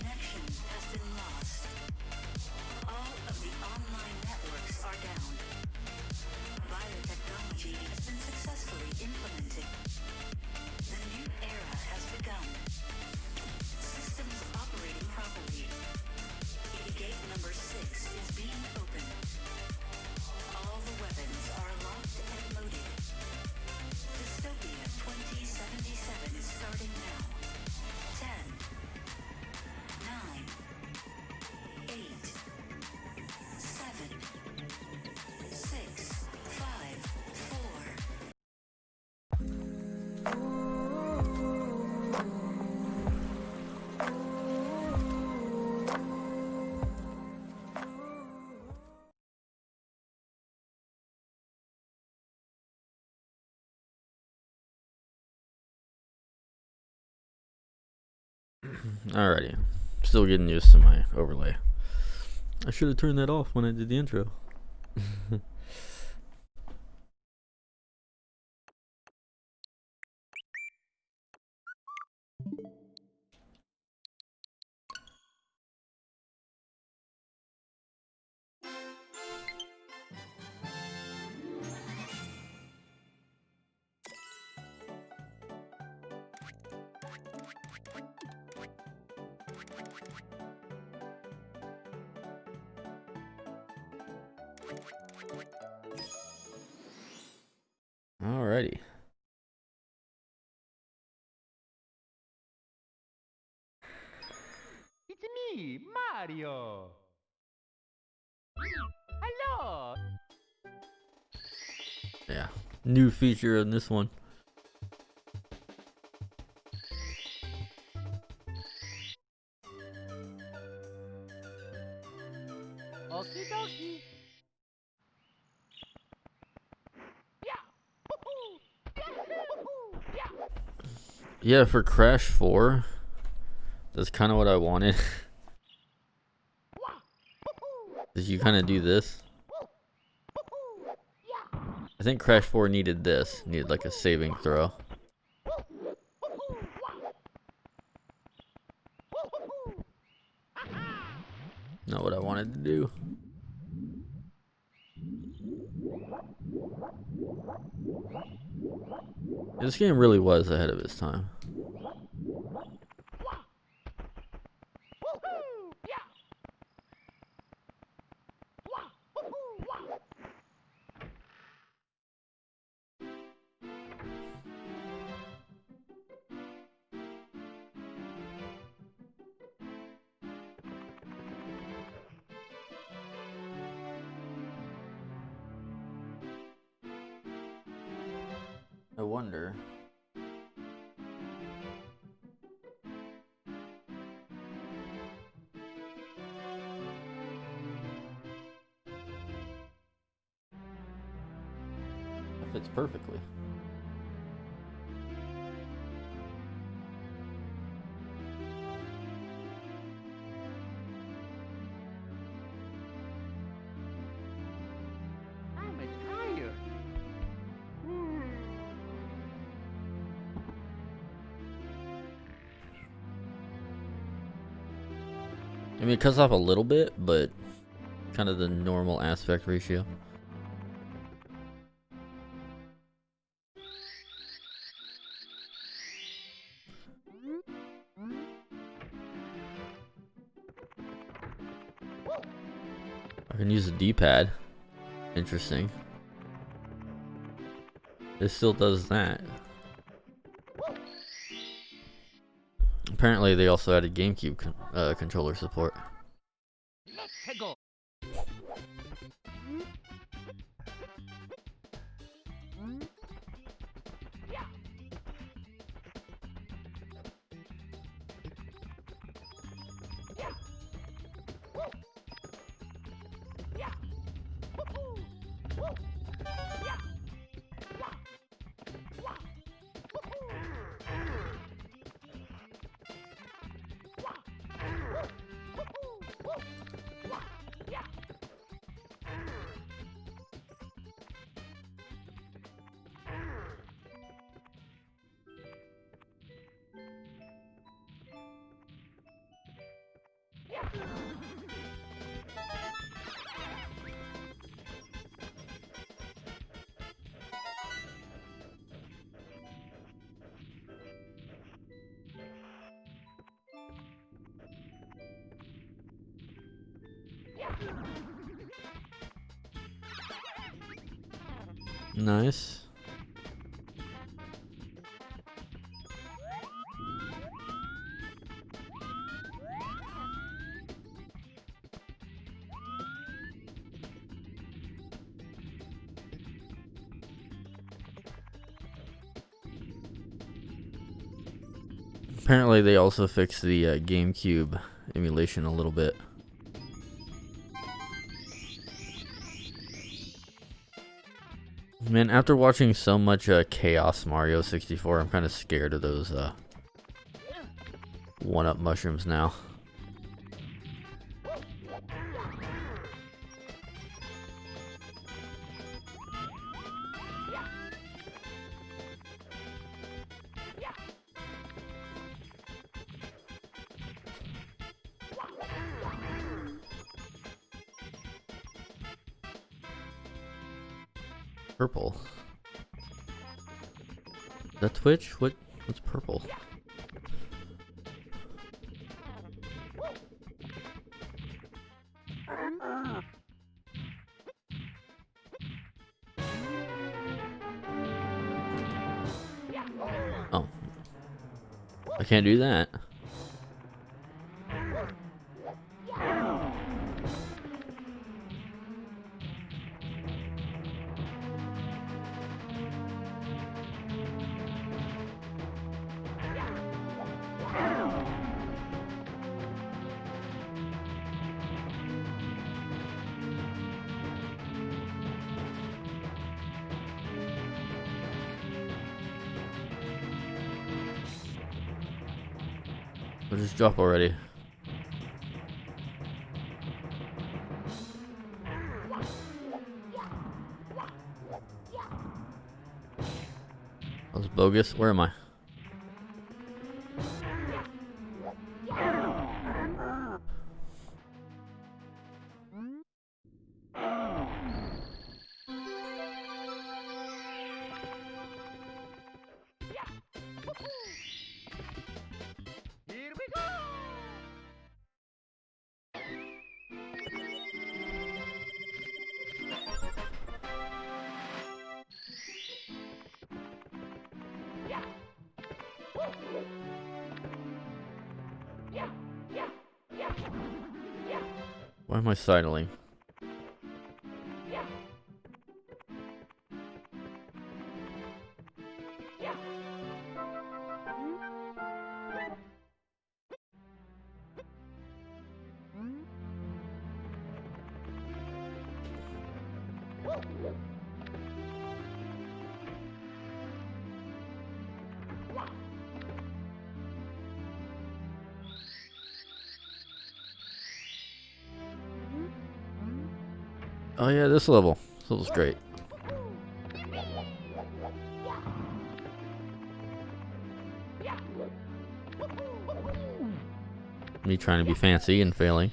Connection has been lost. All of the online networks are down. Biotechnology has been successfully implemented. The new era has begun. Systems operating properly. Gate number 6 is being opened. All the weapons are locked and loaded. Dystopia 2077 is starting now. 10, 9, 8, 7, 6, 5, 4. Alrighty. Still getting used to my overlay. I should have turned that off when I did the intro. Alrighty. It's me, Mario. Hello. Yeah. New feature in this one. Okie dokie. Yeah. Woohoo. Woohoo. Yeah. Yeah, for Crash 4, that's kind of what I wanted. Did you kind of do this? I think Crash 4 needed this. Needed like a saving throw. Not what I wanted to do. This game really was ahead of its time. I wonder. It fits perfectly. I'm tired. I mean, it cuts off a little bit, but kind of the normal aspect ratio. I can use the D-pad. Interesting. It still does that. Apparently, they also added GameCube controller support. Let's go. Nice. Apparently they also fixed the GameCube emulation a little bit. Man, after watching so much Chaos Mario 64, I'm kind of scared of those one-up mushrooms now. Purple. Is that Twitch? What's purple? Oh. I can't do that. I'll just drop already. That was bogus. Where am I? Here we go! Why am I sidling? Oh yeah, this level. This level's great. Me trying to be fancy and failing.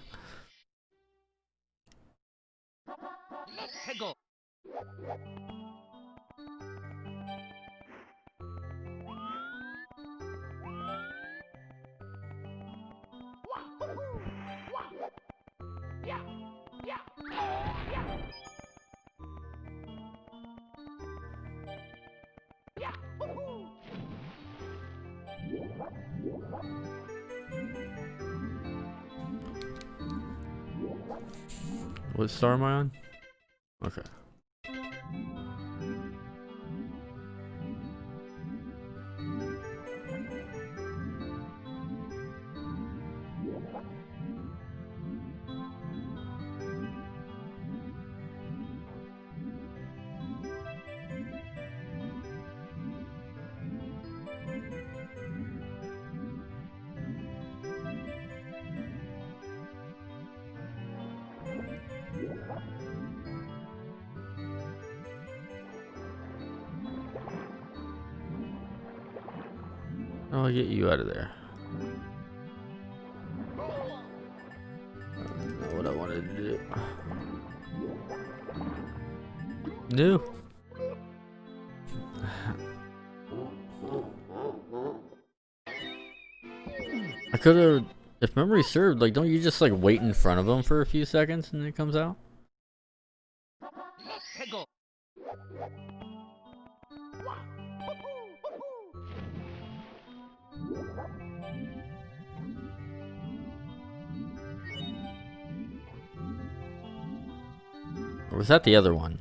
Let's go! What star am I on? Okay. I'll get you out of there. I don't know what I wanted to do. No. I could have if memory served, like, don't you just like wait in front of him for a few seconds and it comes out? 해고. Or was that the other one?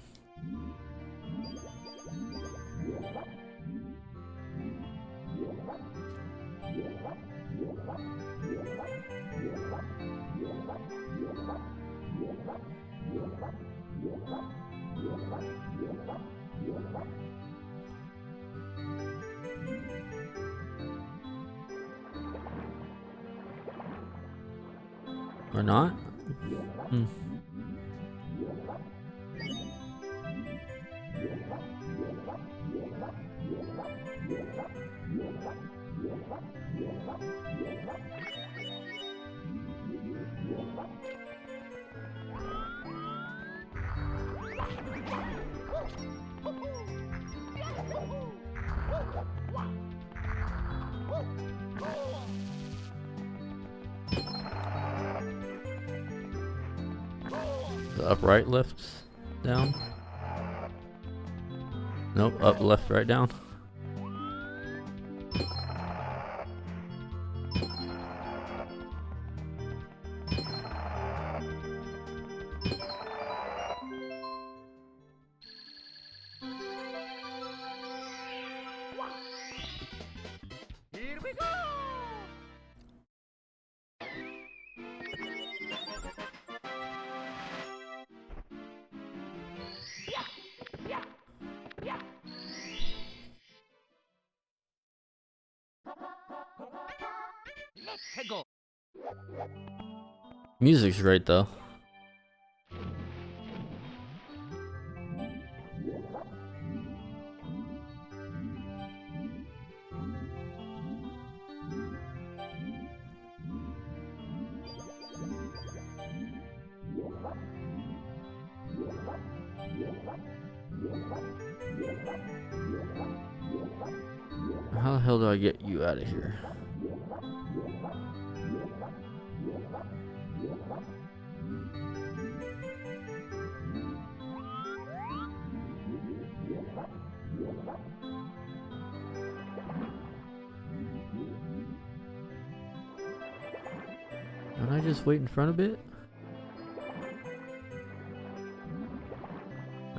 Or not? Hmm. The upright lifts down. Nope, up, left, right, down. Here we go. 해고. Music's great though. How the hell do I get you out of here? Don't I just wait in front of it?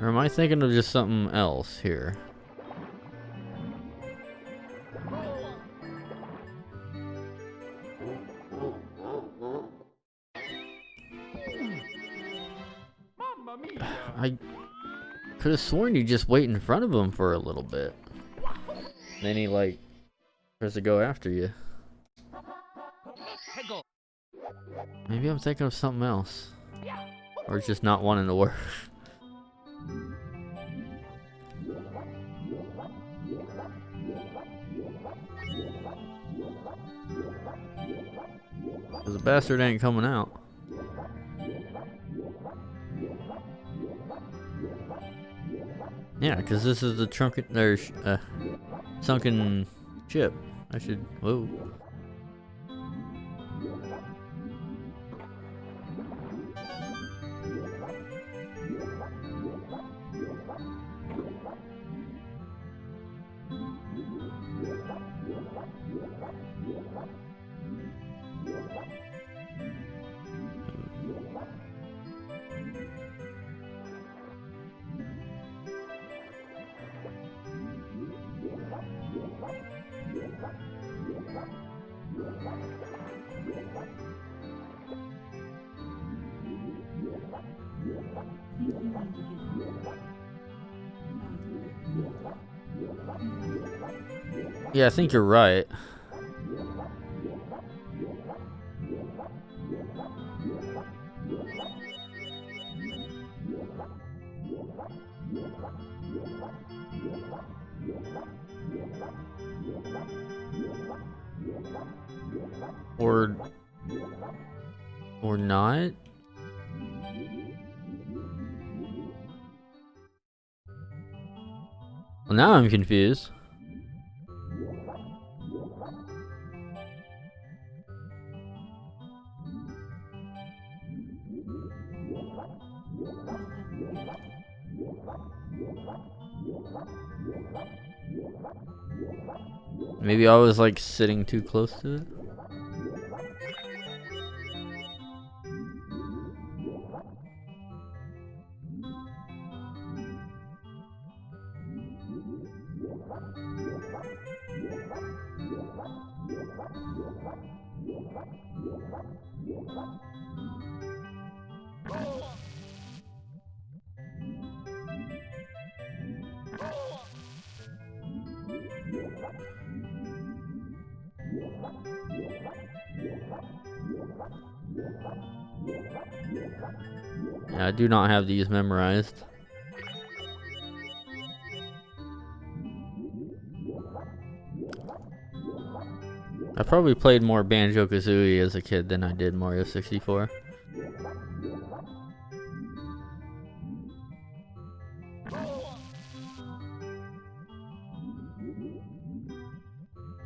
Or am I thinking of just something else here? Mamma mia. I could have sworn you just wait in front of him for a little bit. Then he like tries to go after you. 해고. Maybe I'm thinking of something else. Or it's just not wanting to work. Cause the bastard ain't coming out. Yeah, cause this is the sunken ship. I should. Whoa. Yeah, I think you're right. Or not. Well, now I'm confused. Maybe I was like sitting too close to it. Yeah, I do not have these memorized. I probably played more Banjo-Kazooie as a kid than I did Mario 64.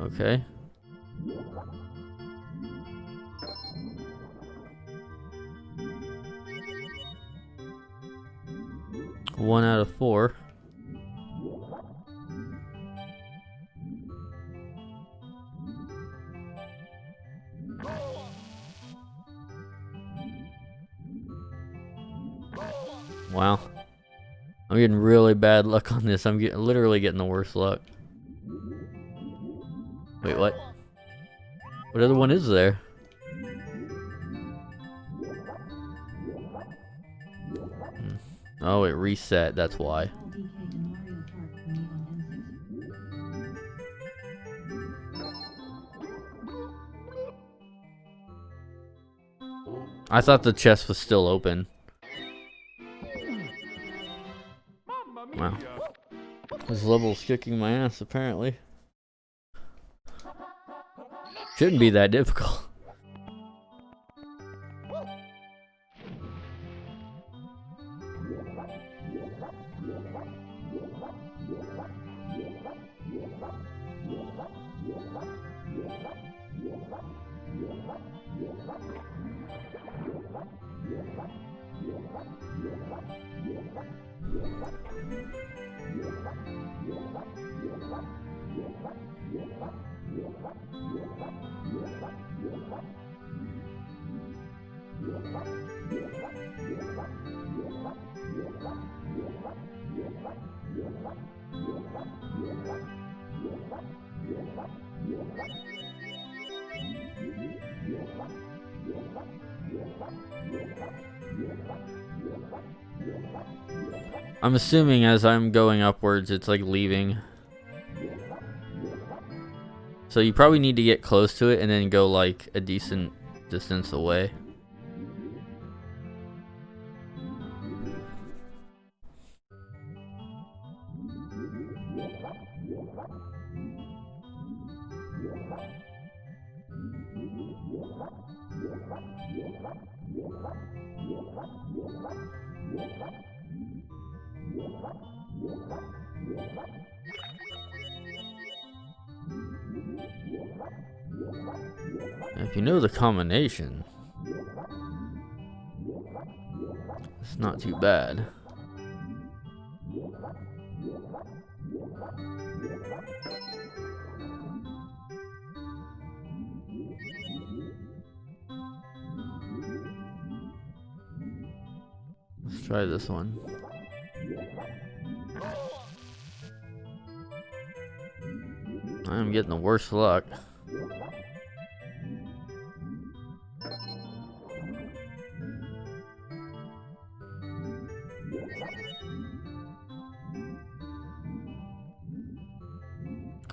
Okay. One out of 4. Wow. I'm getting really bad luck on this. I'm literally getting the worst luck. Wait, what? What other one is there? Oh, it reset. That's why. I thought the chest was still open. Mamma Wow. mia! This level's kicking my ass, apparently. Shouldn't be that difficult. I'm assuming as I'm going upwards, it's like leaving. So you probably need to get close to it and then go like a decent distance away. If you know the combination, it's not too bad. Let's try this one. I'm getting the worst luck.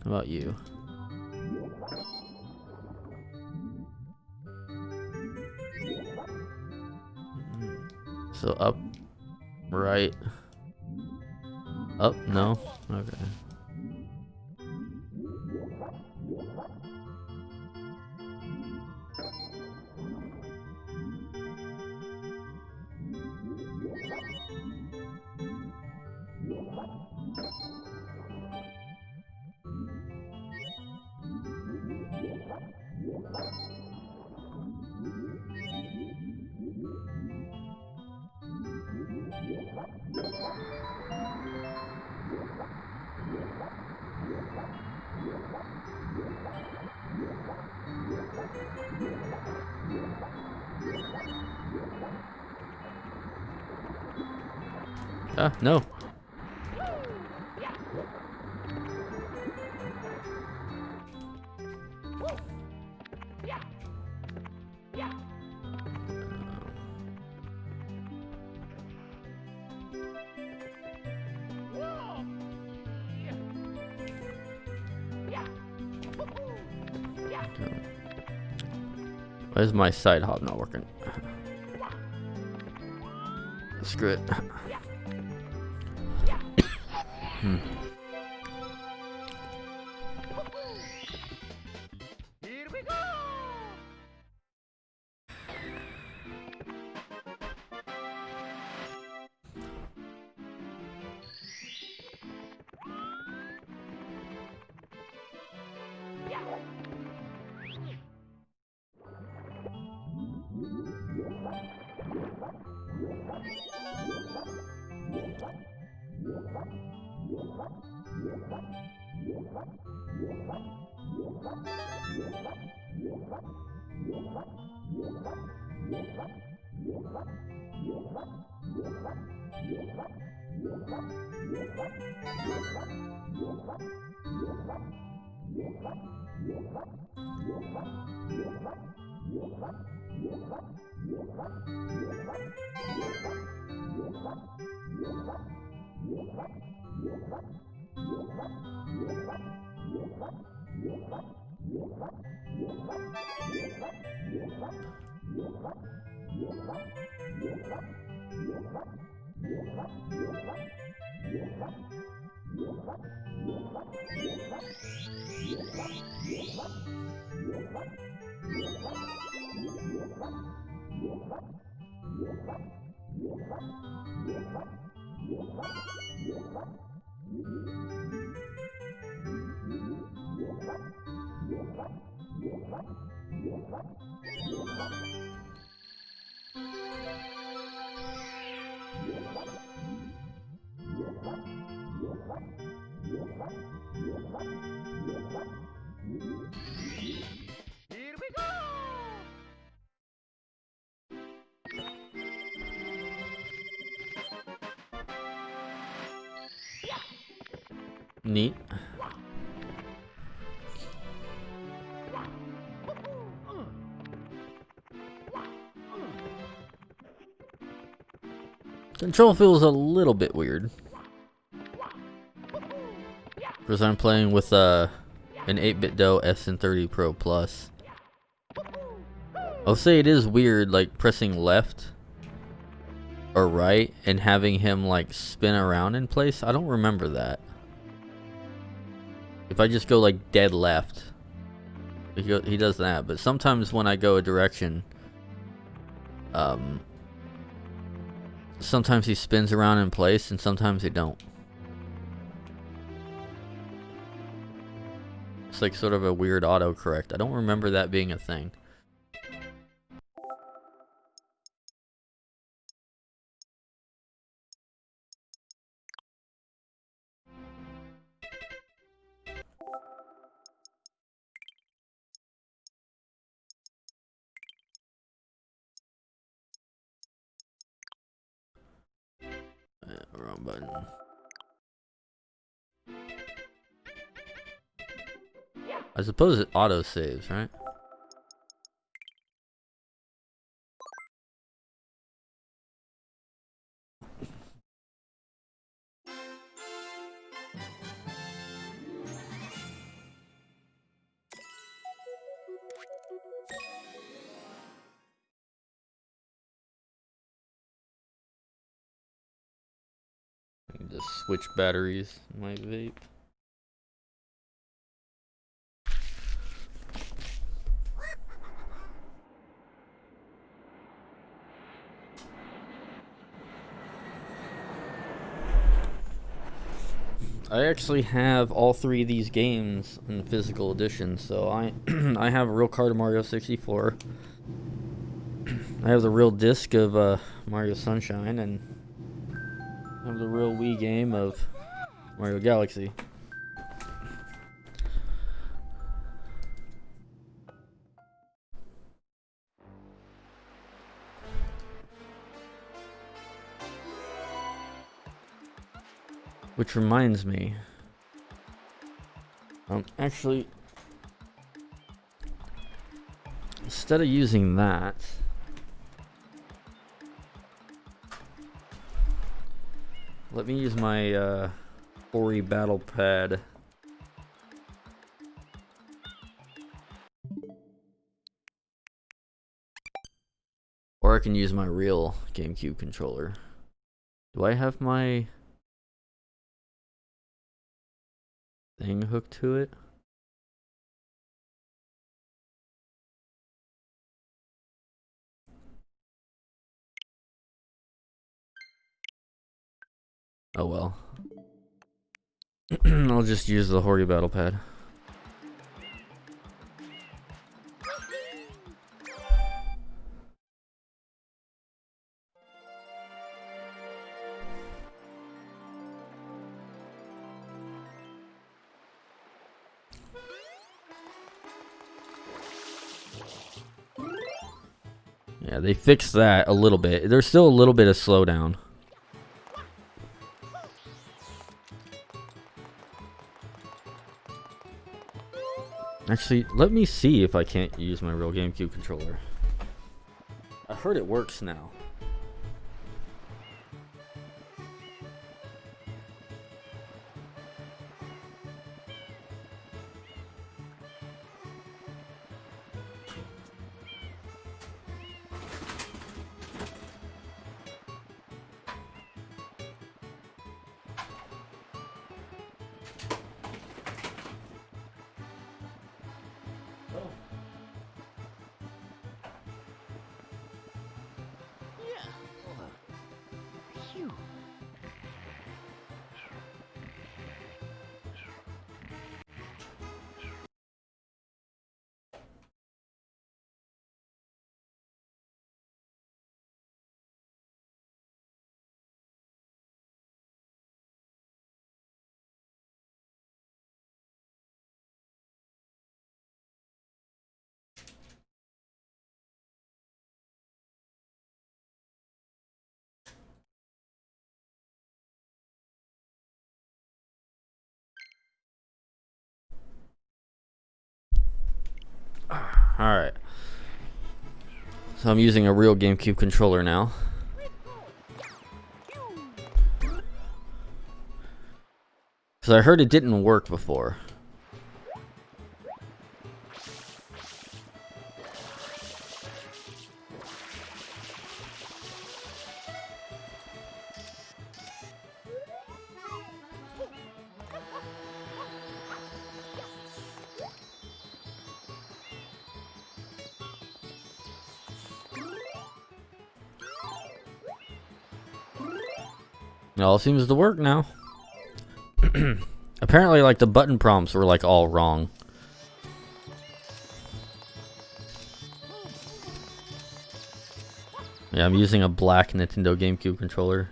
How about you? So up, right, up, no, okay. Ah, no. Why is my side hop not working? Screw it. Here we go. Here we go. Neat. Control feels a little bit weird. Because I'm playing with an 8BitDo SN30 Pro Plus. I'll say it is weird, like pressing left or right and having him like spin around in place. I don't remember that. If I just go like dead left, he does that. But sometimes when I go a direction, sometimes he spins around in place and sometimes he don't. It's like sort of a weird autocorrect. I don't remember that being a thing. Wrong button. I suppose it auto saves, right? I can just switch batteries in my vape. I actually have all three of these games in physical edition, so I I have a real card of Mario 64. I have the real disc of Mario Sunshine, and I have the real Wii game of Mario Galaxy. Which reminds me, actually, instead of using that, let me use my Ori battle pad. Or I can use my real GameCube controller. Do I have my thing hooked to it? Oh well. I'll just use the Hori battle pad. Yeah, they fixed that a little bit. There's still a little bit of slowdown. Actually, let me see if I can't use my real GameCube controller. I heard it works now. Alright. So I'm using a real GameCube controller now. Because I heard it didn't work before. It all seems to work now. Apparently, like, the button prompts were, like, all wrong. Yeah, I'm using a black Nintendo GameCube controller.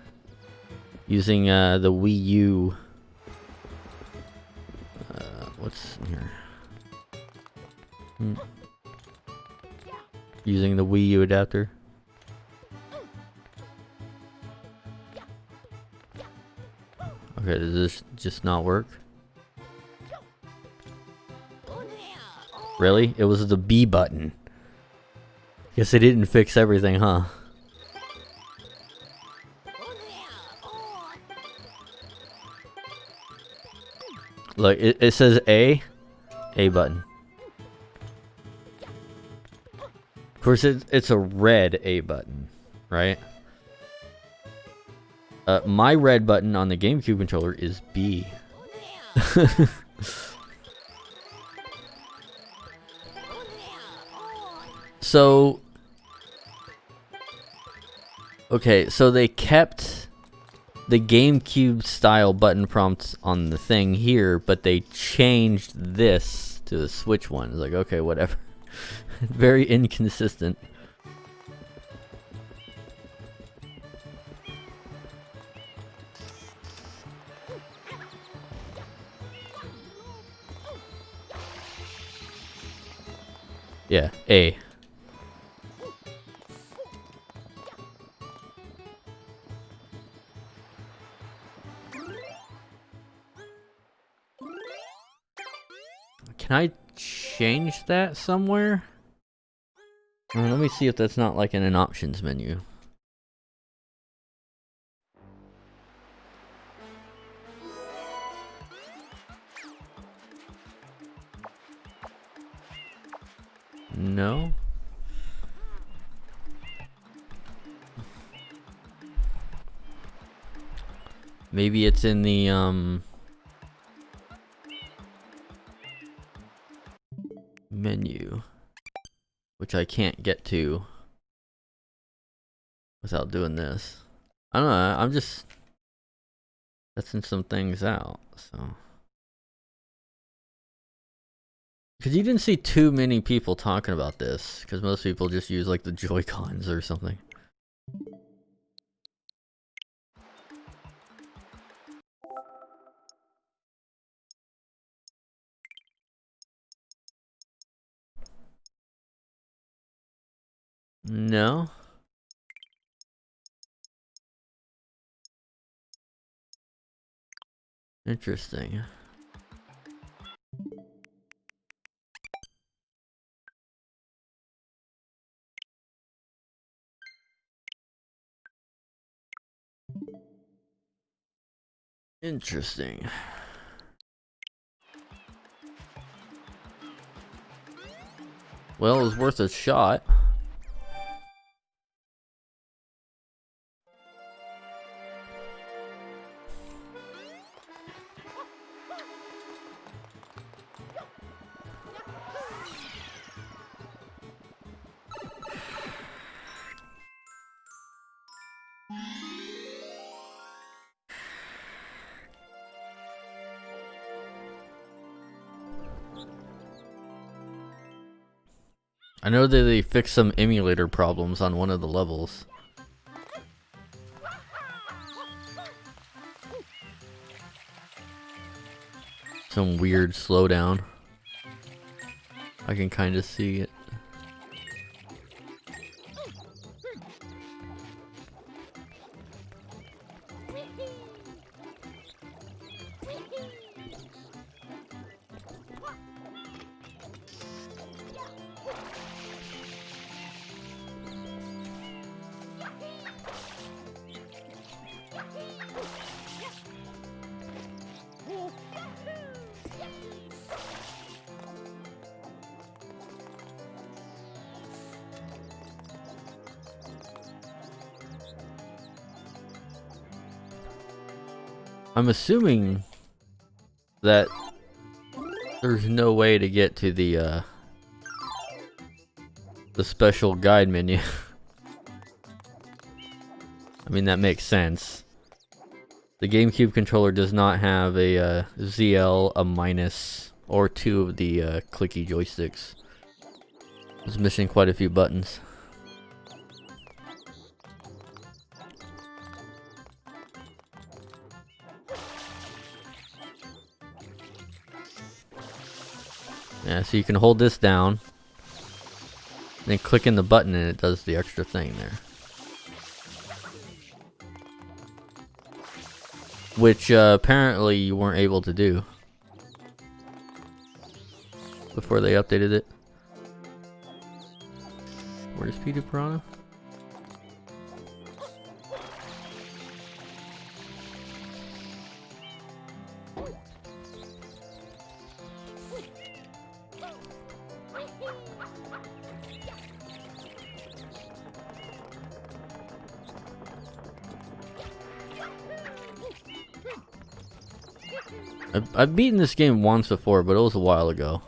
Using the Wii U. What's in here? Using the Wii U adapter. Okay, does this just not work? Really? It was the B button. Guess they didn't fix everything, huh? Look, it says A button. Of course, it's a red A button, right? My red button on the GameCube controller is B. So, okay, so they kept the GameCube style button prompts on the thing here, but they changed this to the Switch one. It's like, okay, whatever. Very inconsistent. Yeah, A. Can I change that somewhere? Let me see if that's not like in an options menu. No. Maybe it's in the menu, which I can't get to without doing this. I don't know, I'm just testing some things out, so. Because you didn't see too many people talking about this, because most people just use like the Joy-Cons or something. No. Interesting. Interesting. Well, it was worth a shot. I know that they fixed some emulator problems on one of the levels. Some weird slowdown. I can kind of see it. I'm assuming that there's no way to get to the special guide menu. I mean, that makes sense. The GameCube controller does not have a ZL, a minus, or two of the clicky joysticks. It's missing quite a few buttons. Yeah, so you can hold this down, then click in the button and it does the extra thing there. Which apparently you weren't able to do before they updated it. Where's Peter Piranha? I've beaten this game once before, but it was a while ago.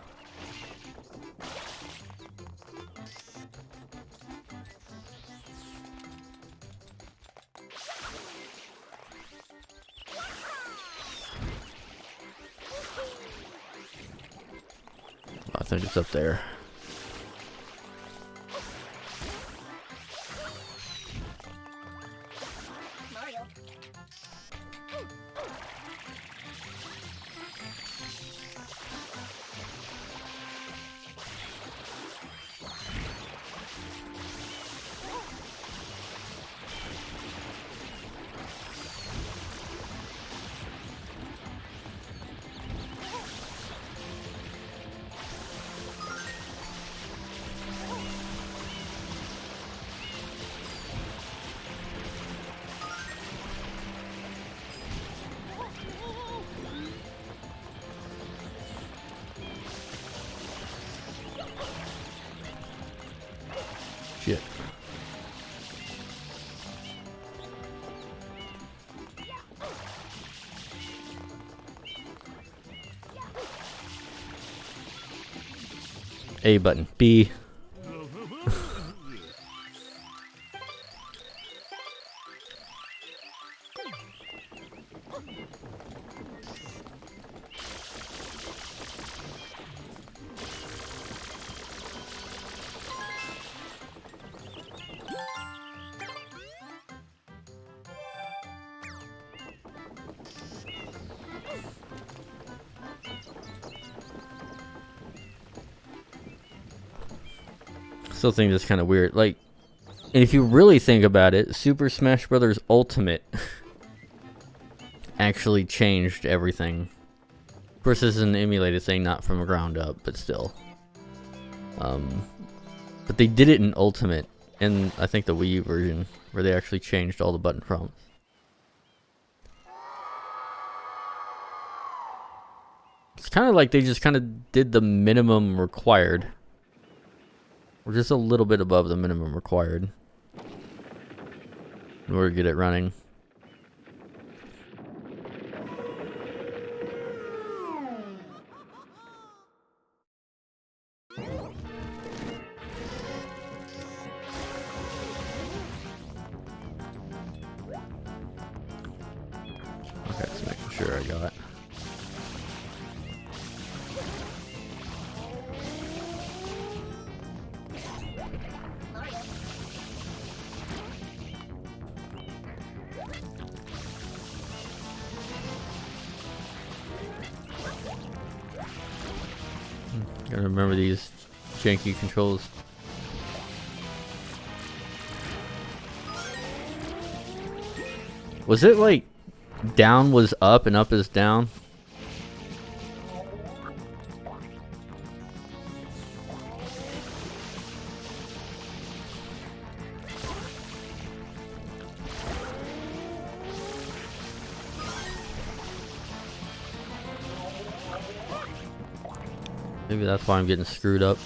I think it's up there. A button. B. Still think that's kind of weird. Like, if you really think about it, Super Smash Bros. Ultimate actually changed everything. Of course, this is an emulated thing, not from the ground up, but still. But they did it in Ultimate, and I think the Wii U version, where they actually changed all the button prompts. It's kind of like they just kind of did the minimum required. We're just a little bit above the minimum required in order to get it running. Okay, just making sure I got it. Gotta remember these janky controls. Was it like down was up and up is down? Maybe that's why I'm getting screwed up.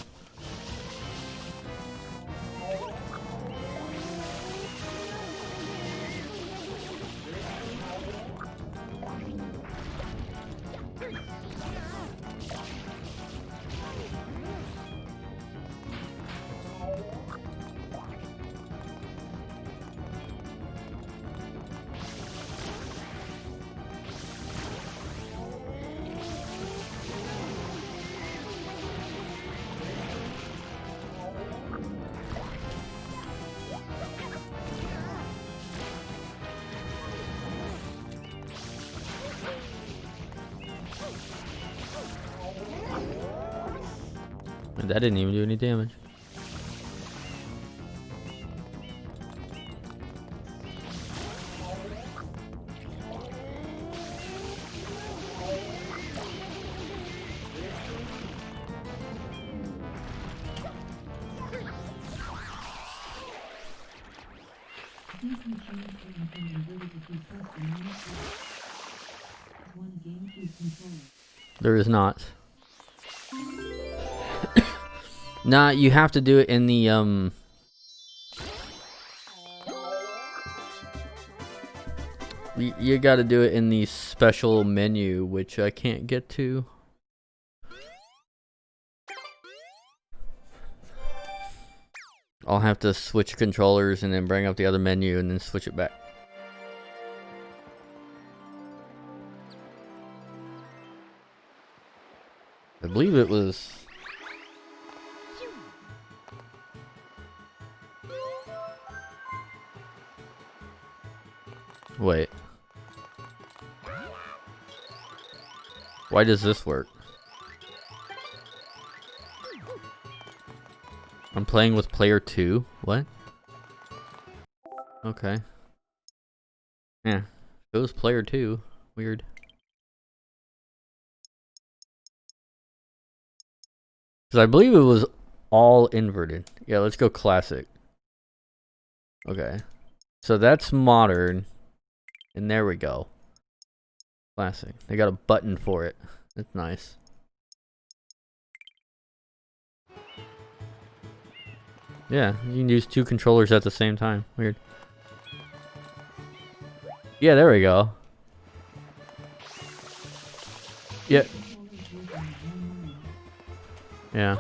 And that didn't even do any damage. There is not. Nah, you have to do it in the you gotta do it in the special menu, which I can't get to. I'll have to switch controllers and then bring up the other menu and then switch it back. I believe it was... Wait. Why does this work? I'm playing with player 2? What? Okay. Yeah. It was player 2. Weird. Because I believe it was all inverted. Yeah, let's go classic. Okay. So that's modern. And there we go. Classic. They got a button for it. That's nice. Yeah, you can use two controllers at the same time. Weird. Yeah, there we go. Yeah. Yeah.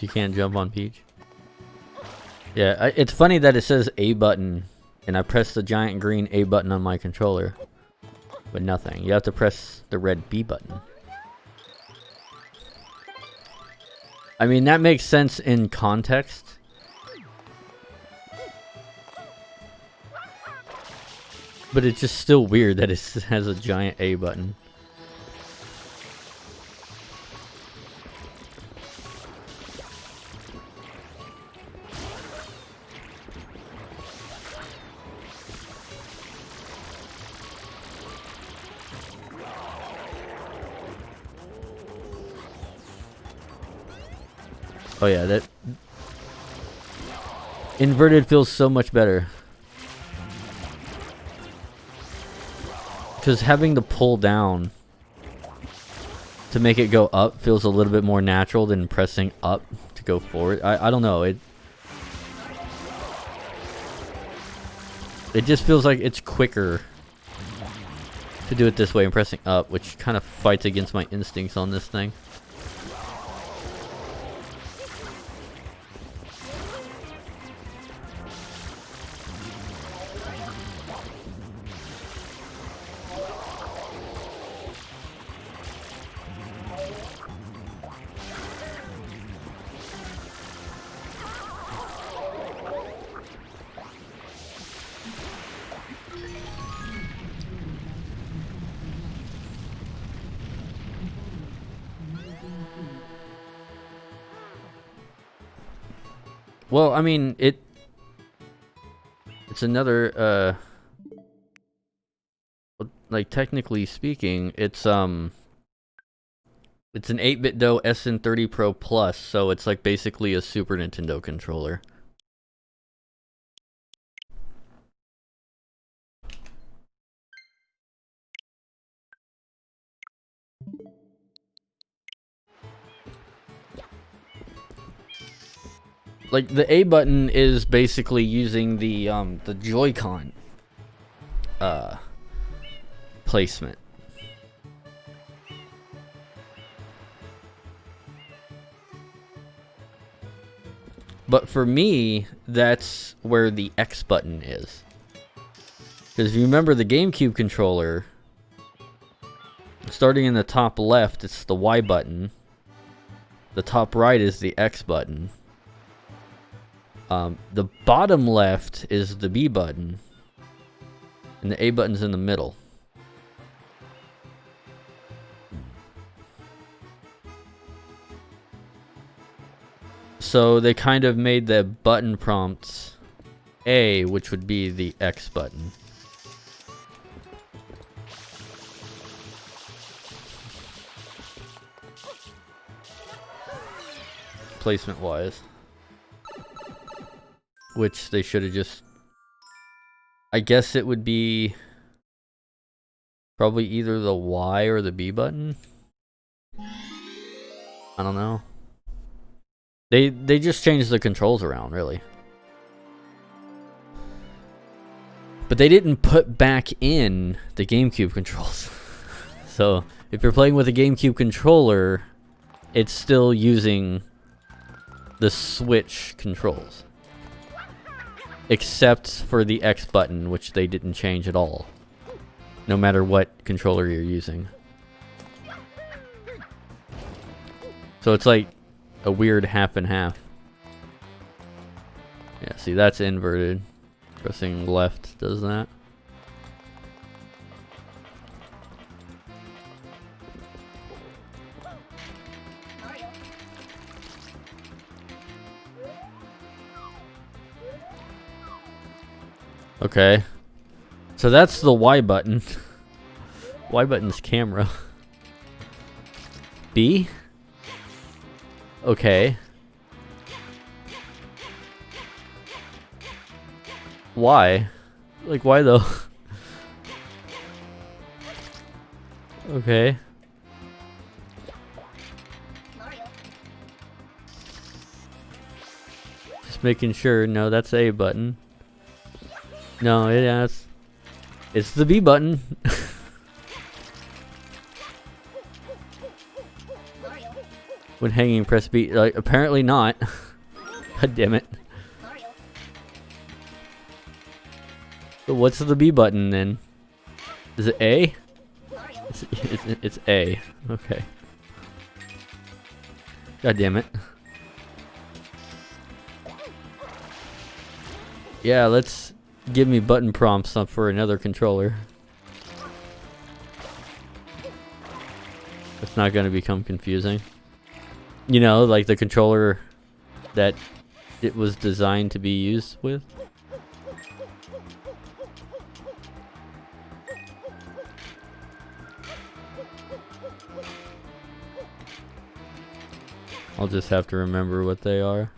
You can't jump on Peach. Yeah, it's funny that it says A button, and I press the giant green A button on my controller, but nothing. You have to press the red B button. I mean, that makes sense in context. But it's just still weird that it has a giant A button. Oh yeah, that inverted feels so much better. Because having to pull down to make it go up feels a little bit more natural than pressing up to go forward. I don't know. It just feels like it's quicker to do it this way and pressing up, which kind of fights against my instincts on this thing. Well, I mean, it's another, like, technically speaking, it's an 8-bit-do SN30 Pro Plus, so it's like basically a Super Nintendo controller. Like, the A button is basically using the Joy-Con placement. But for me, that's where the X button is. Because if you remember the GameCube controller, starting in the top left, it's the Y button. The top right is the X button. The bottom left is the B button, and the A button's in the middle. So they kind of made the button prompts A, which would be the X button. Placement wise. Which they should have just... I guess it would be probably either the Y or the B button. I don't know. They just changed the controls around, really. But they didn't put back in the GameCube controls. So if you're playing with a GameCube controller, it's still using the Switch controls. Except for the X button, which they didn't change at all. No matter what controller you're using. So it's like a weird half and half. Yeah, see, that's inverted. Pressing left does that. Okay. So that's the Y button. Y button's camera. B? Okay. Why? Like, why though? Okay. Just making sure. No, that's A button. No, it's the B button. When hanging, press B. Like, apparently not. God damn it. So what's the B button then? Is it A? It's A. Okay. God damn it. Yeah, let's give me button prompts up for another controller. It's not going to become confusing. You know, like the controller that it was designed to be used with. I'll just have to remember what they are.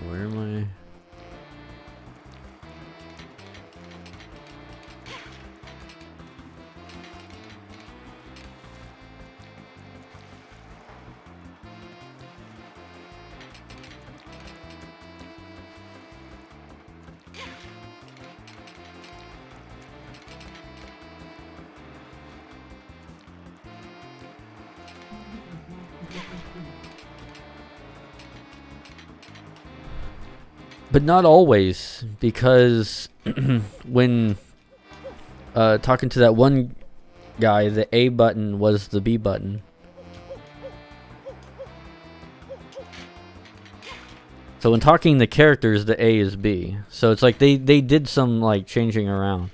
Where am I? But not always, because when talking to that one guy, the A button was the B button. So when talking to characters, the A is B. So it's like they did some like changing around.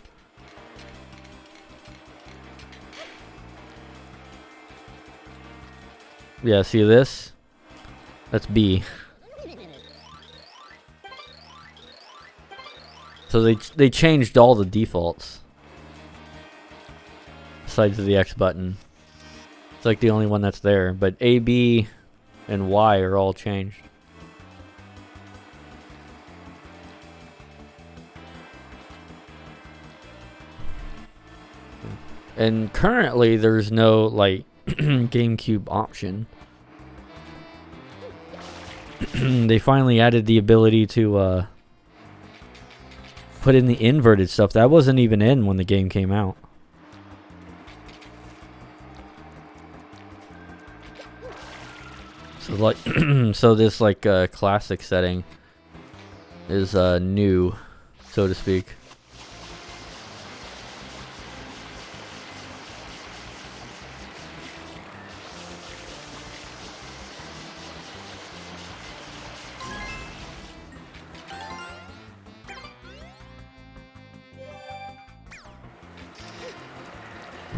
Yeah, see this? That's B. So they changed all the defaults. Besides the X button. It's like the only one that's there. But A, B, and Y are all changed. And currently there's no like GameCube option. They finally added the ability to put in the inverted stuff. That wasn't even in when the game came out. So like so this like classic setting is new, so to speak.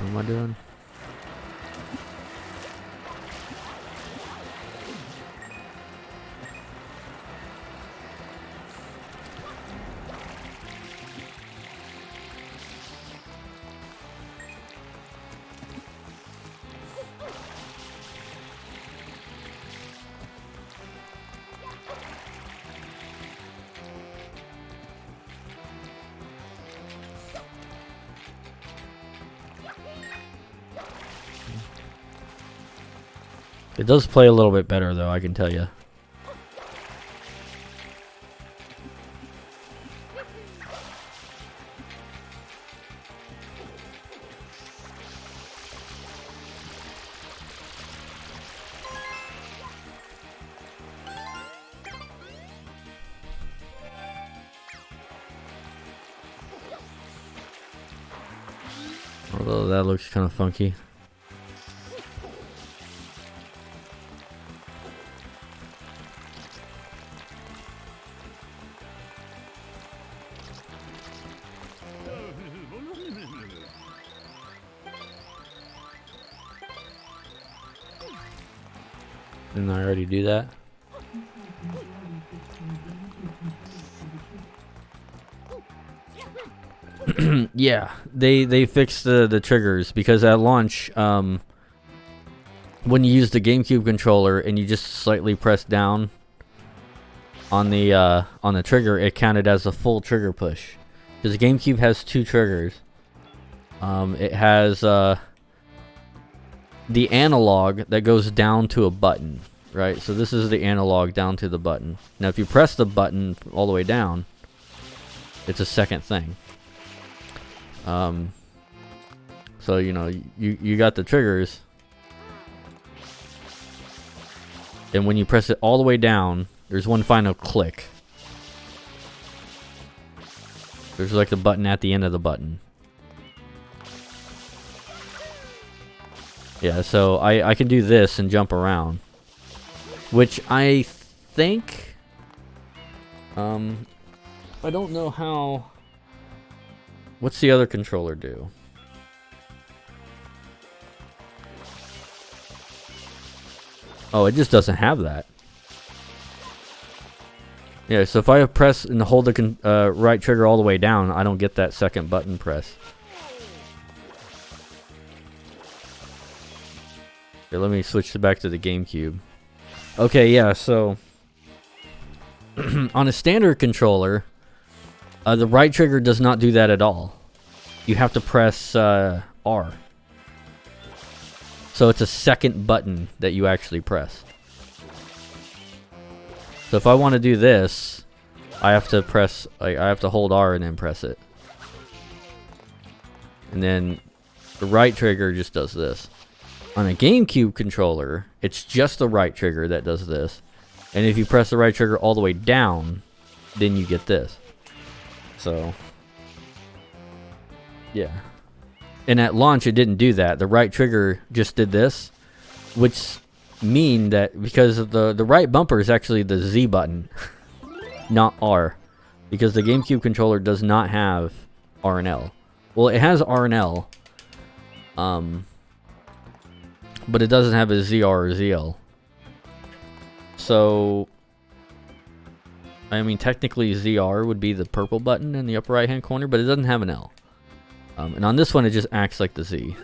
What am I doing? It does play a little bit better though, I can tell you. Although that looks kind of funky. Didn't I already do that? Yeah, they fixed the triggers because at launch, when you use the GameCube controller and you just slightly press down on the trigger, it counted as a full trigger push. Because the GameCube has two triggers. It has the analog that goes down to a button, right? So this is the analog down to the button. Now if you press the button all the way down, it's a second thing. So, you know, you got the triggers. And when you press it all the way down, there's one final click. There's like the button at the end of the button. Yeah, so I can do this and jump around. Which I think... I don't know how... What's the other controller do? Oh, it just doesn't have that. Yeah, so if I press and hold the right trigger all the way down, I don't get that second button press. Here, let me switch back to the GameCube. Okay, yeah, so... on a standard controller, the right trigger does not do that at all. You have to press R. So it's a second button that you actually press. So if I want to do this, I have to press, I have to hold R and then press it. And then the right trigger just does this. On a GameCube controller, it's just the right trigger that does this. And if you press the right trigger all the way down, then you get this. So, yeah. And at launch, it didn't do that. The right trigger just did this, which mean that because of the right bumper is actually the Z button, not R, because the GameCube controller does not have R and L. Well, it has R and L, but it doesn't have a ZR or ZL. So, I mean, technically ZR would be the purple button in the upper right hand corner, but it doesn't have an L. And on this one, it just acts like the Z.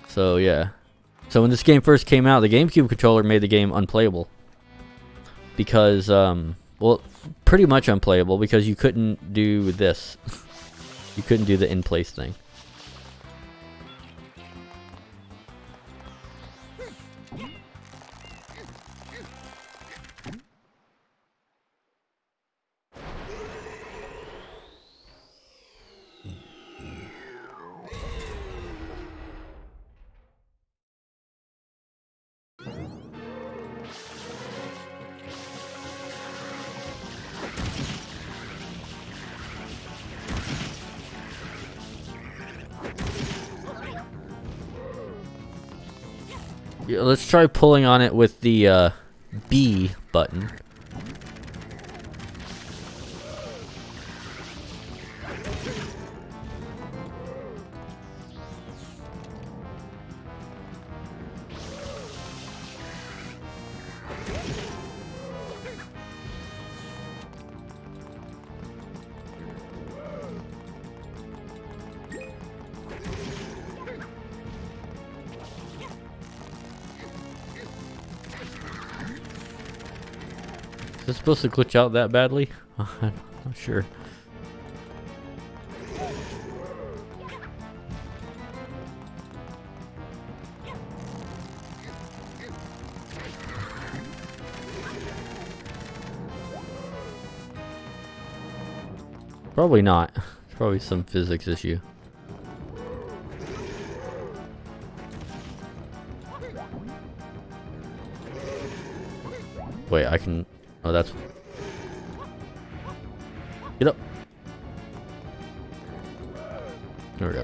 So, yeah. So, when this game first came out, the GameCube controller made the game unplayable. Because, well, pretty much unplayable because you couldn't do this. You couldn't do the in-place thing. Yeah, let's try pulling on it with the B button. Is it supposed to glitch out that badly? I'm not sure. Probably not. It's probably some physics issue. Wait, I can... Oh, that's... Get up! There we go.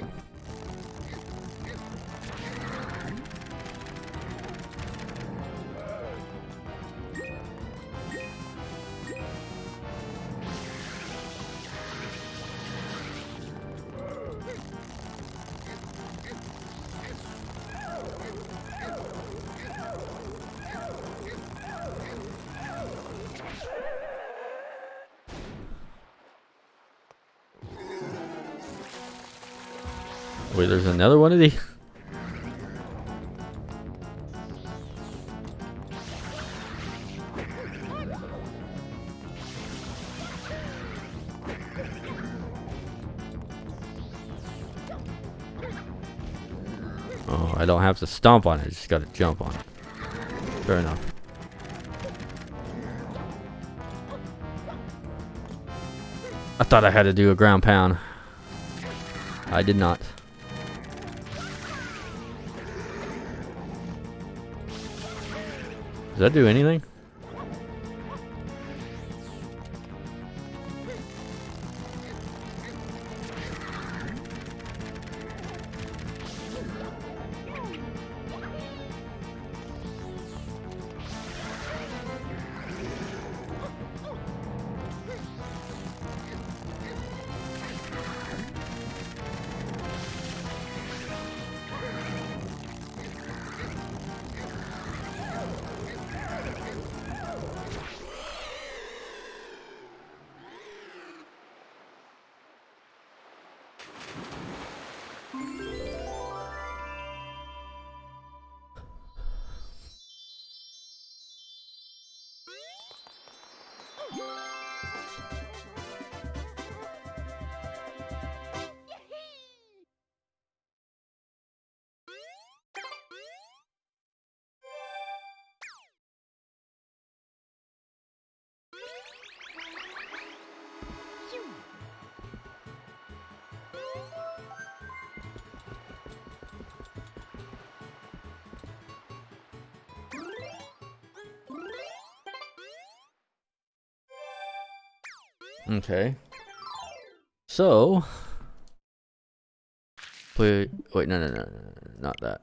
Wait, there's another one of these? Oh, I don't have to stomp on it, I just gotta jump on it. Fair enough. I thought I had to do a ground pound. I did not. Does that do anything? Okay. So, wait, no, not that.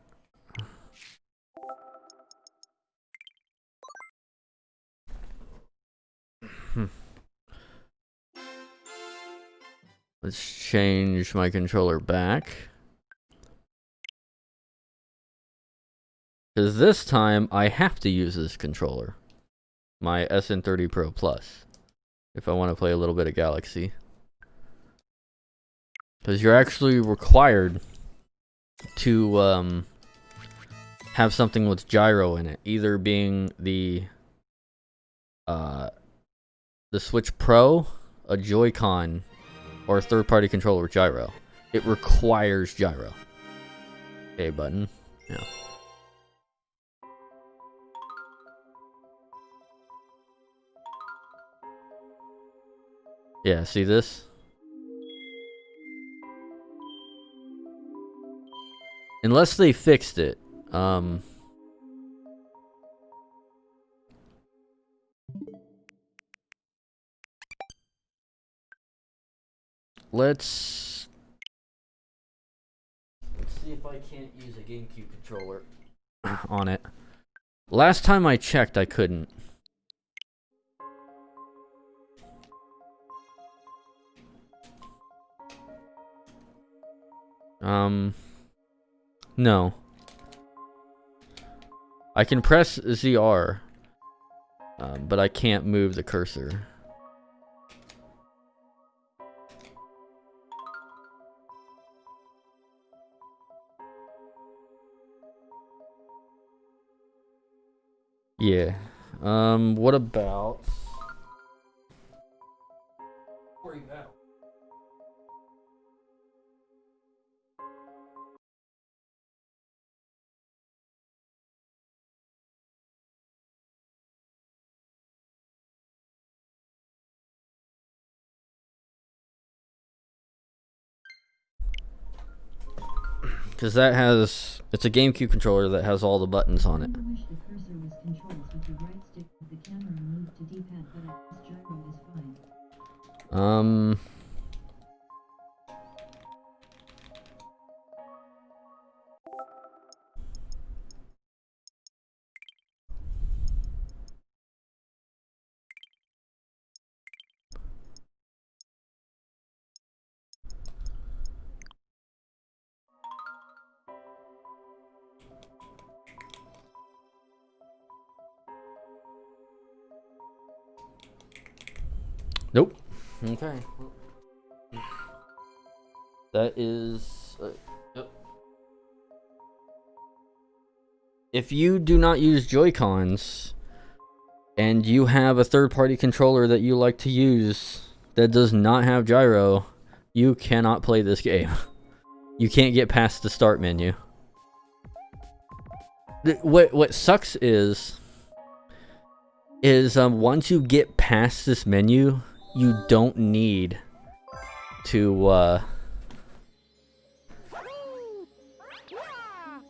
Let's change my controller back. Because this time I have to use this controller. My SN30 Pro Plus. If I want to play a little bit of Galaxy. Because you're actually required to have something with gyro in it. Either being the Switch Pro, a Joy-Con, or a third-party controller with gyro. It requires gyro. A button. Yeah. Yeah, see this? Unless they fixed it. Let's see if I can't use a GameCube controller on it. Last time I checked, I couldn't. No. I can press ZR, but I can't move the cursor. Yeah. What about... Where are you at? Because that has... It's a GameCube controller that has all the buttons on it. Nope. Okay. That is... yep. If you do not use Joy-Cons, and you have a third-party controller that you like to use that does not have gyro, you cannot play this game. You can't get past the start menu. What sucks is once you get past this menu, you don't need to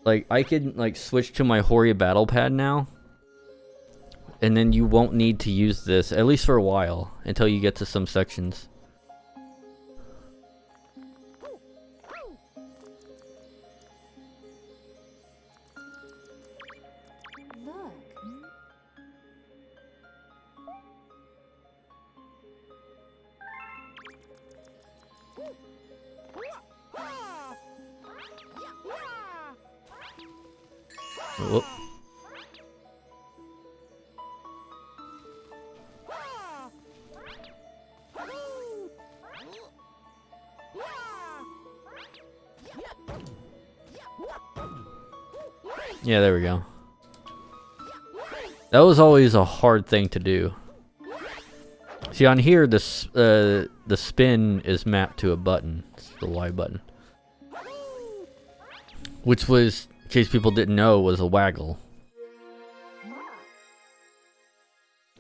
Like, I could, like, switch to my Hori battle pad now. And then you won't need to use this, at least for a while, until you get to some sections. Look. Whoop. Yeah, there we go. That was always a hard thing to do. See, on here, the spin is mapped to a button. It's the Y button. Which was, in case people didn't know, was a waggle.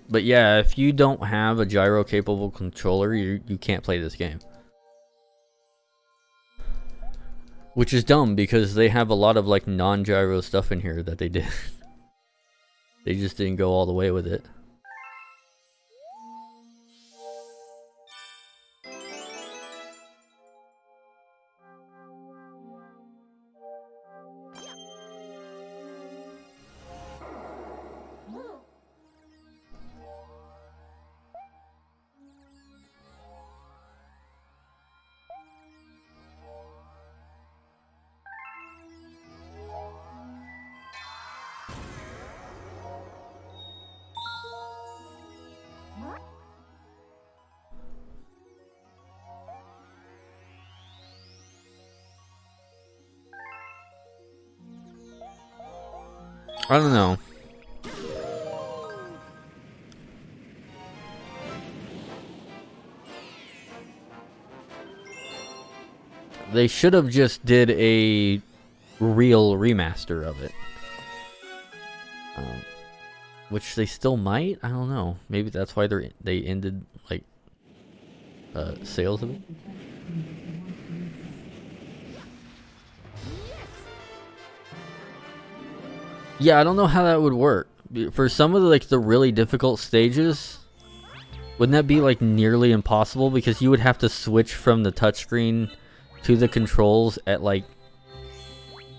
But yeah, if you don't have a gyro-capable controller, you can't play this game. Which is dumb, because they have a lot of, like, non-gyro stuff in here that they did. They just didn't go all the way with it. I don't know. They should have just did a real remaster of it. Which they still might? I don't know. Maybe that's why they ended, like, sales of it. Yeah, I don't know how that would work. For some of the, like, the really difficult stages, wouldn't that be, like, nearly impossible? Because you would have to switch from the touchscreen to the controls at, like,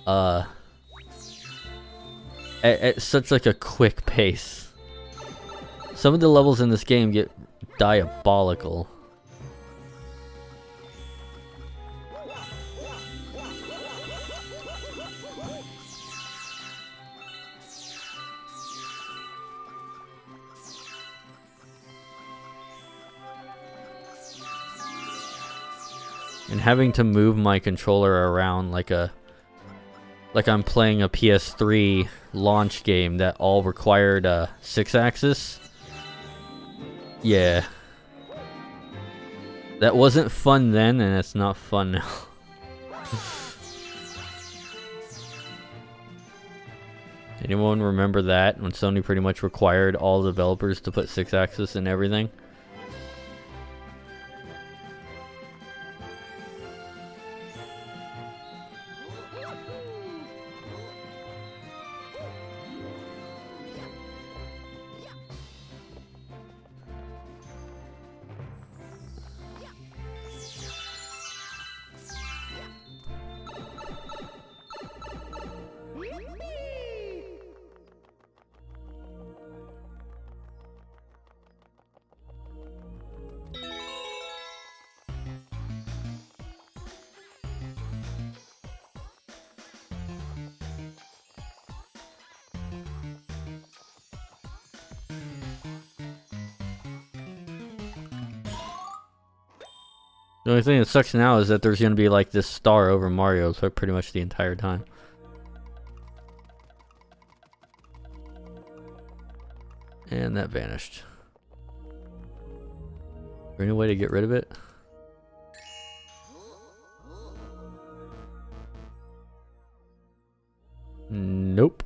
at such, like, a quick pace. Some of the levels in this game get diabolical. And having to move my controller around like I'm playing a PS3 launch game that all required a 6-axis. Yeah. That wasn't fun then, and it's not fun now. Anyone remember that, when Sony pretty much required all developers to put 6-axis in everything? The only thing that sucks now is that there's going to be like this star over Mario for pretty much the entire time. And that vanished. Is there any way to get rid of it? Nope.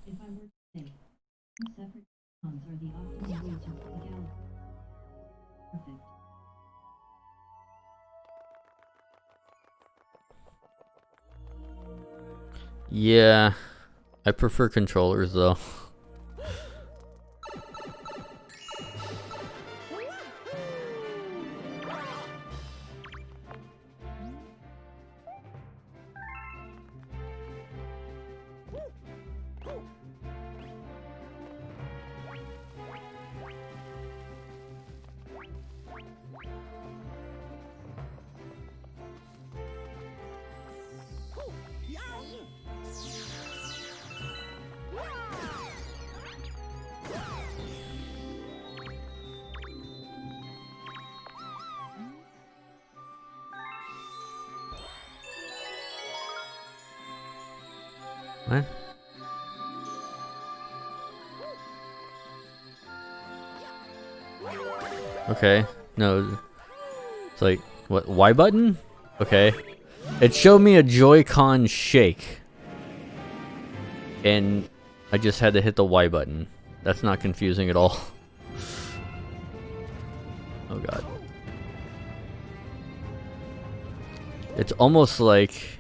If I were to say, a separate are the optimal way to pick out. Perfect. Yeah, I prefer controllers though. What? Okay, no. It's like, what, Y button? Okay. It showed me a Joy-Con shake. And I just had to hit the Y button. That's not confusing at all. Oh god. It's almost like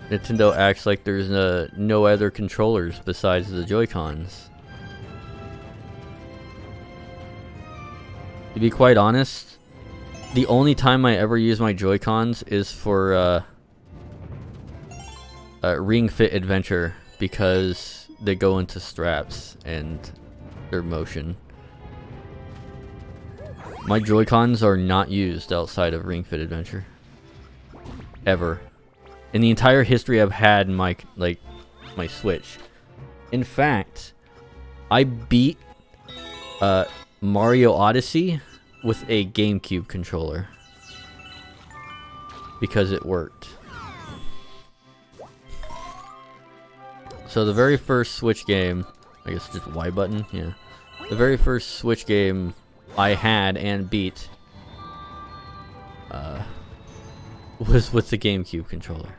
Nintendo acts like there's no other controllers besides the Joy-Cons. To be quite honest, the only time I ever use my Joy-Cons is for Ring Fit Adventure, because they go into straps and their motion. My Joy-Cons are not used outside of Ring Fit Adventure. Ever. In the entire history I've had my Switch. In fact, I beat Mario Odyssey with a GameCube controller because it worked. So the very first Switch game, I guess just Y button, yeah. The very first Switch game I had and beat was with the GameCube controller.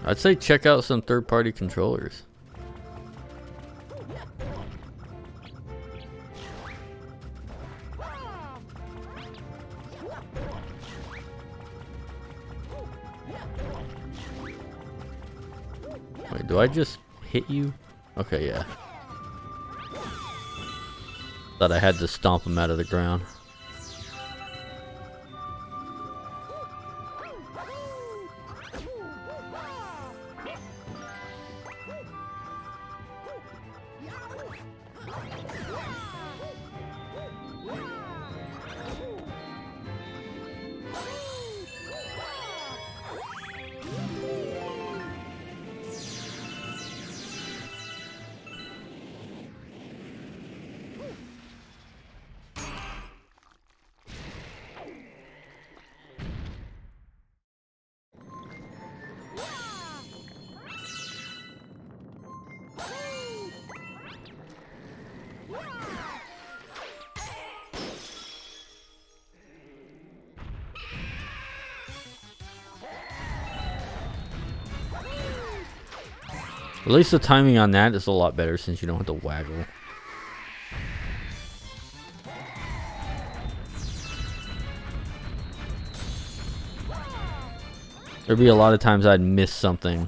I'd say check out some third-party controllers. Wait, do I just hit you? Okay, yeah. Thought I had to stomp him out of the ground. At least the timing on that is a lot better since you don't have to waggle. There'd be a lot of times I'd miss something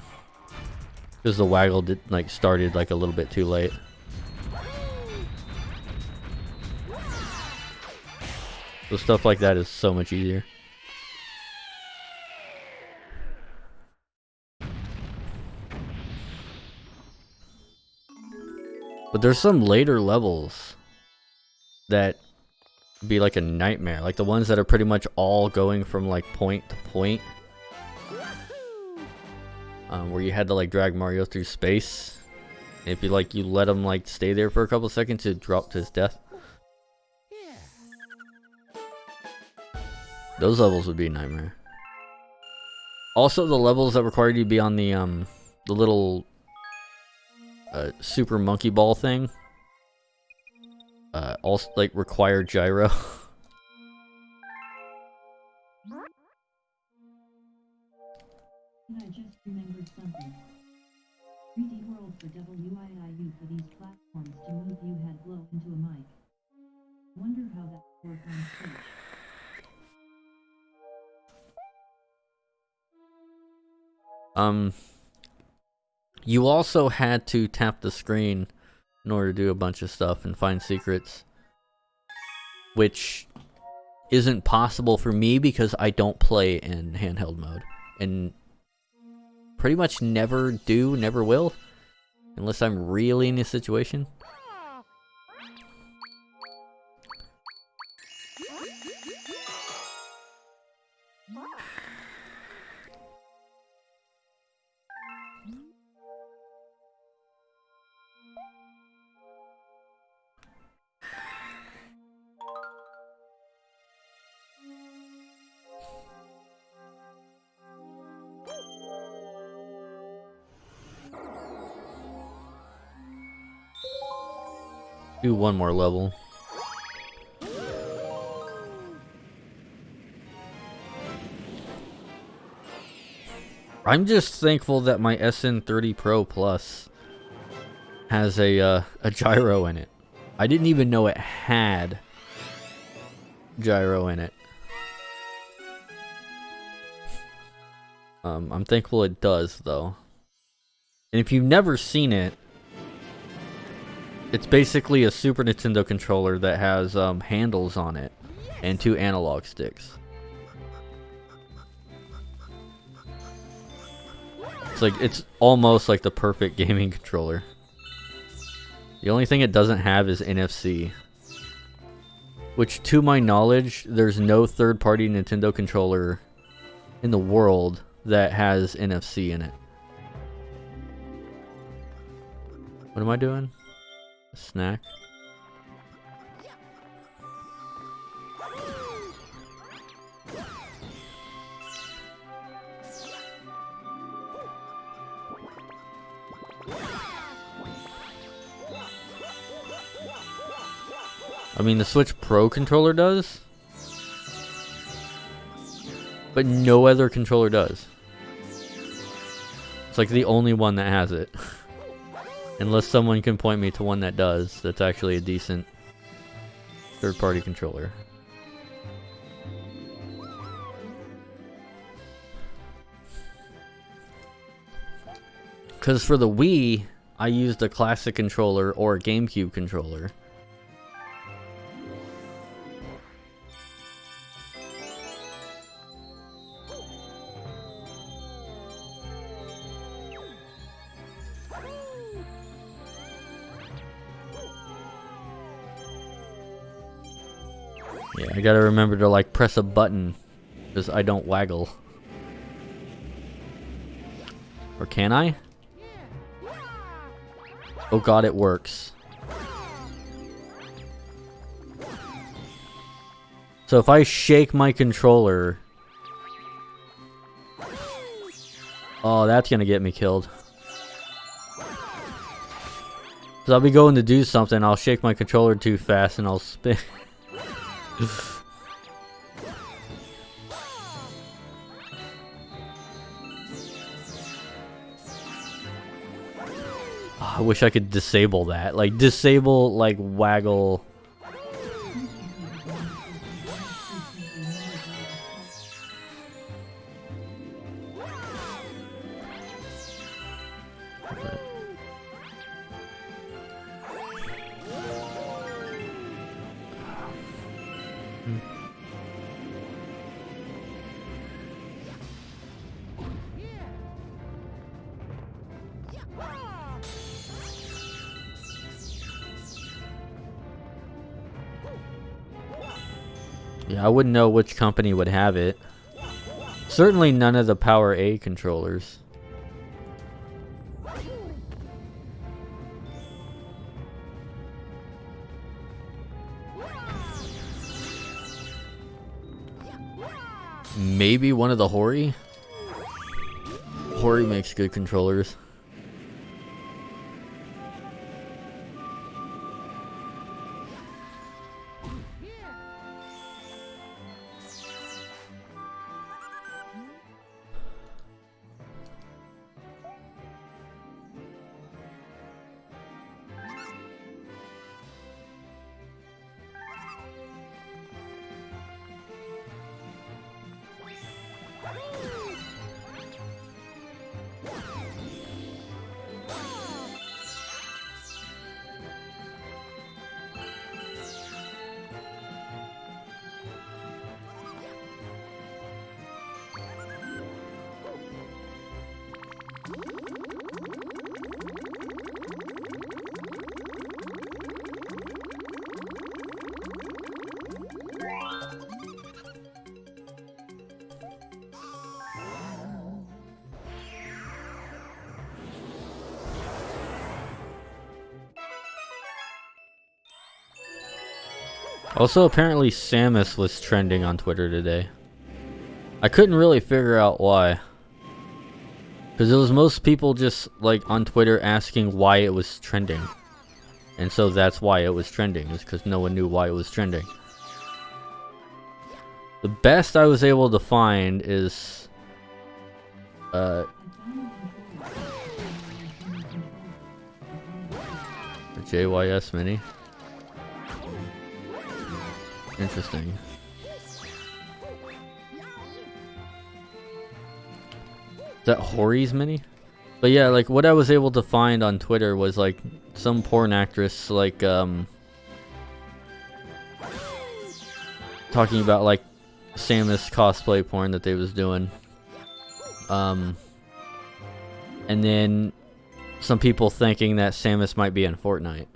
because the waggle started a little bit too late. So stuff like that is so much easier. But there's some later levels that be like a nightmare. Like the ones that are pretty much all going from like point to point. Where you had to like drag Mario through space. If you like, you let him like stay there for a couple seconds to drop to his death. Those levels would be a nightmare. Also, the levels that required you to be on the little super monkey ball thing. Also like required gyro. And I just remembered something. 3D World for WIIU for these platforms to move you had blow into a mic. Wonder how that would work on stage. You also had to tap the screen in order to do a bunch of stuff and find secrets, which isn't possible for me because I don't play in handheld mode and pretty much never do, never will, unless I'm really in a situation. Do one more level. I'm just thankful that my SN30 Pro Plus has a gyro in it. I didn't even know it had gyro in it. I'm thankful it does though. And if you've never seen it, it's basically a Super Nintendo controller that has handles on it and 2 analog sticks. It's almost like the perfect gaming controller. The only thing it doesn't have is NFC. Which, to my knowledge, there's no third-party Nintendo controller in the world that has NFC in it. What am I doing? A snack? I mean, the Switch Pro controller does, but no other controller does. It's like the only one that has it. Unless someone can point me to one that does, that's actually a decent third-party controller. Because for the Wii, I used a classic controller or a GameCube controller. Yeah, I gotta remember to like press a button because I don't waggle. Or can I? Oh god, it works. So if I shake my controller... Oh, that's gonna get me killed. So I'll be going to do something, I'll shake my controller too fast and I'll spin. I wish I could disable that. Like, disable, like, waggle. Yeah, I wouldn't know which company would have it. Certainly none of the Power A controllers. Maybe one of the Hori? Hori makes good controllers. Also, apparently Samus was trending on Twitter today. I couldn't really figure out why. Because it was most people just, like, on Twitter asking why it was trending. And so that's why it was trending, is because no one knew why it was trending. The best I was able to find is... the JYS Mini. Interesting. Is that Hori's Mini? But yeah, like what I was able to find on Twitter was like some porn actress like talking about like Samus cosplay porn that they was doing. And then some people thinking that Samus might be in Fortnite.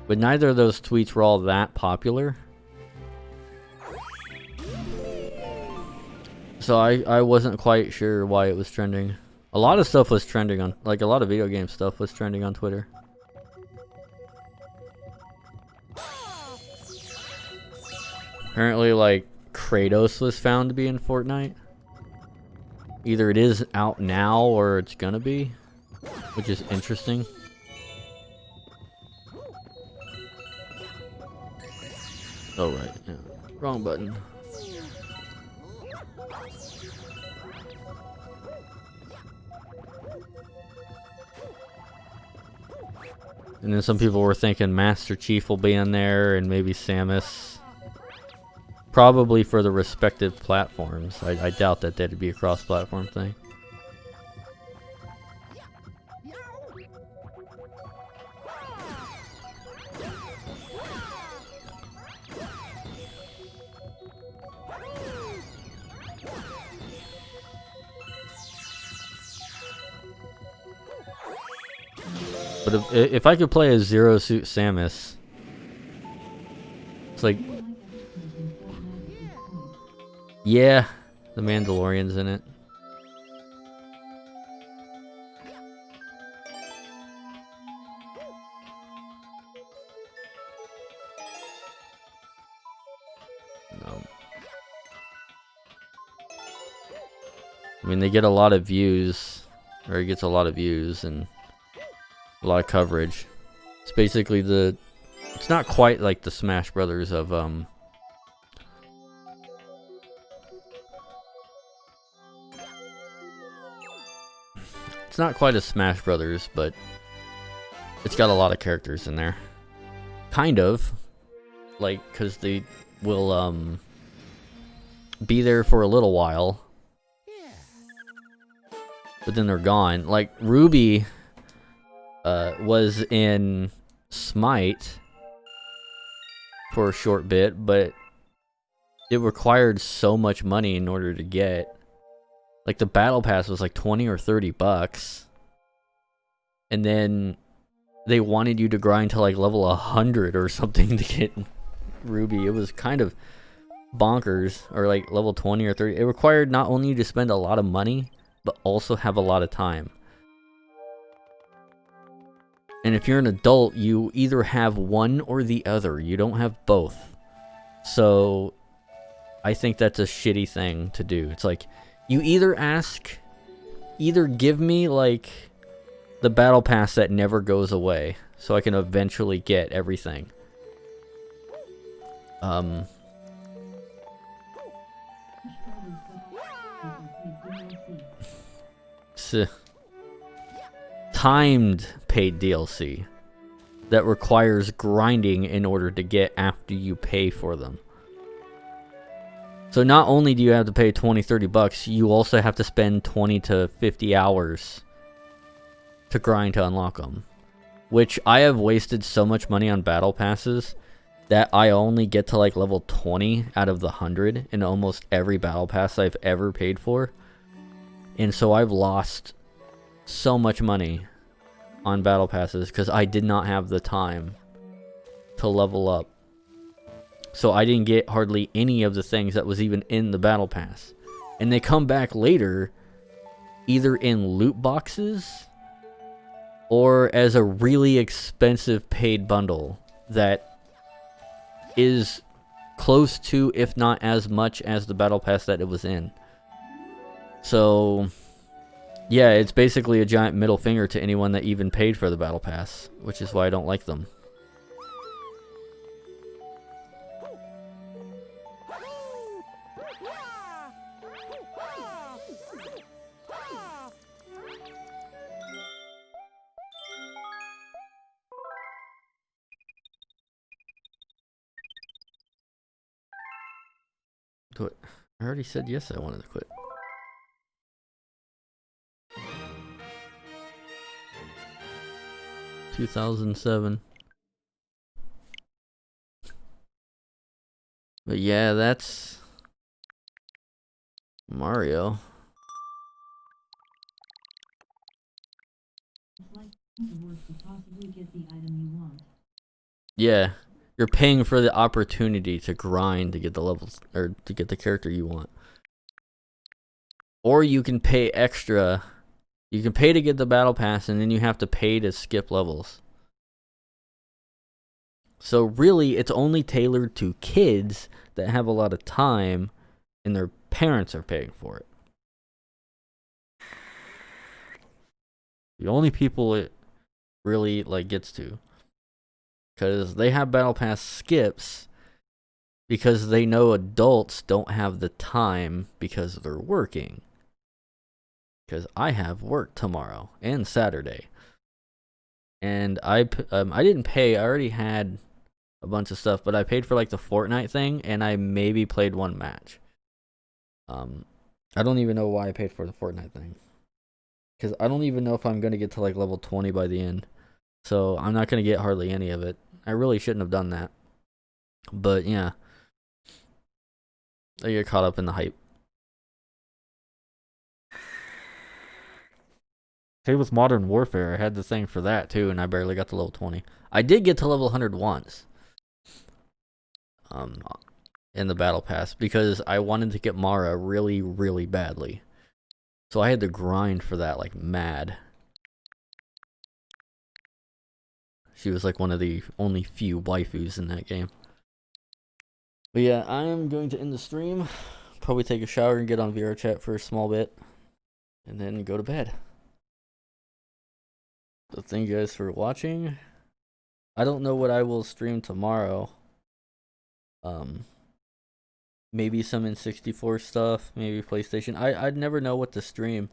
But neither of those tweets were all that popular. So I wasn't quite sure why it was trending. A lot of stuff was trending on, like a lot of video game stuff was trending on Twitter. Apparently like Kratos was found to be in Fortnite. Either it is out now or it's gonna be, which is interesting. Oh right, yeah. Wrong button. And then some people were thinking Master Chief will be in there and maybe Samus. Probably for the respective platforms. I doubt that that'd be a cross-platform thing. But if I could play a Zero Suit Samus, it's like, yeah, the Mandalorian's in it. No. I mean, they get a lot of views, or he gets a lot of views and a lot of coverage. It's basically it's not quite like the Smash Brothers of it's not quite a Smash Brothers, but it's got a lot of characters in there. Kind of. Like, cause they will be there for a little while. But then they're gone. Like Ruby was in Smite for a short bit, but it required so much money in order to get. Like the battle pass was like 20 or 30 bucks. And then they wanted you to grind to like level 100 or something to get Ruby. It was kind of bonkers, or like level 20 or 30. It required not only you to spend a lot of money, but also have a lot of time. And if you're an adult, you either have one or the other. You don't have both. So I think that's a shitty thing to do. It's like, you either give me like the battle pass that never goes away, so I can eventually get everything. Timed paid DLC that requires grinding in order to get after you pay for them. So not only do you have to pay 20-30 bucks, you also have to spend 20 to 50 hours to grind to unlock them. Which I have wasted so much money on battle passes that I only get to like level 20 out of the 100 in almost every battle pass I've ever paid for. And so I've lost so much money on battle passes because I did not have the time to level up. So I didn't get hardly any of the things that was even in the battle pass. And they come back later either in loot boxes or as a really expensive paid bundle that is close to, if not as much as the battle pass that it was in. So yeah, it's basically a giant middle finger to anyone that even paid for the battle pass, which is why I don't like them. I already said yes, I wanted to quit. ...2007. But yeah, that's... Mario. It's like the work to possibly get the item you want. Yeah. You're paying for the opportunity to grind to get the levels, or to get the character you want. Or you can pay extra. You can pay to get the battle pass, and then you have to pay to skip levels. So really, it's only tailored to kids that have a lot of time, and their parents are paying for it. The only people it really like gets to. Because they have battle pass skips because they know adults don't have the time because they're working. Because I have work tomorrow and Saturday. And I didn't pay. I already had a bunch of stuff, but I paid for like the Fortnite thing, and I maybe played one match. I don't even know why I paid for the Fortnite thing. Because I don't even know if I'm going to get to like level 20 by the end. So I'm not going to get hardly any of it. I really shouldn't have done that. But yeah. I get caught up in the hype. Same with Modern Warfare. I had the thing for that too, and I barely got to level 20. I did get to level 100 once. In the battle pass because I wanted to get Mara really, really badly. So I had to grind for that like mad. She was like one of the only few waifus in that game. But yeah, I am going to end the stream. Probably take a shower and get on VR chat for a small bit. And then go to bed. So thank you guys for watching. I don't know what I will stream tomorrow. Maybe some N64 stuff, maybe PlayStation. I'd never know what to stream.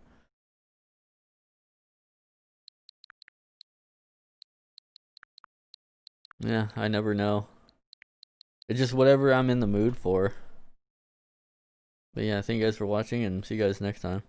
Yeah, I never know. It's just whatever I'm in the mood for. But yeah, thank you guys for watching, and see you guys next time.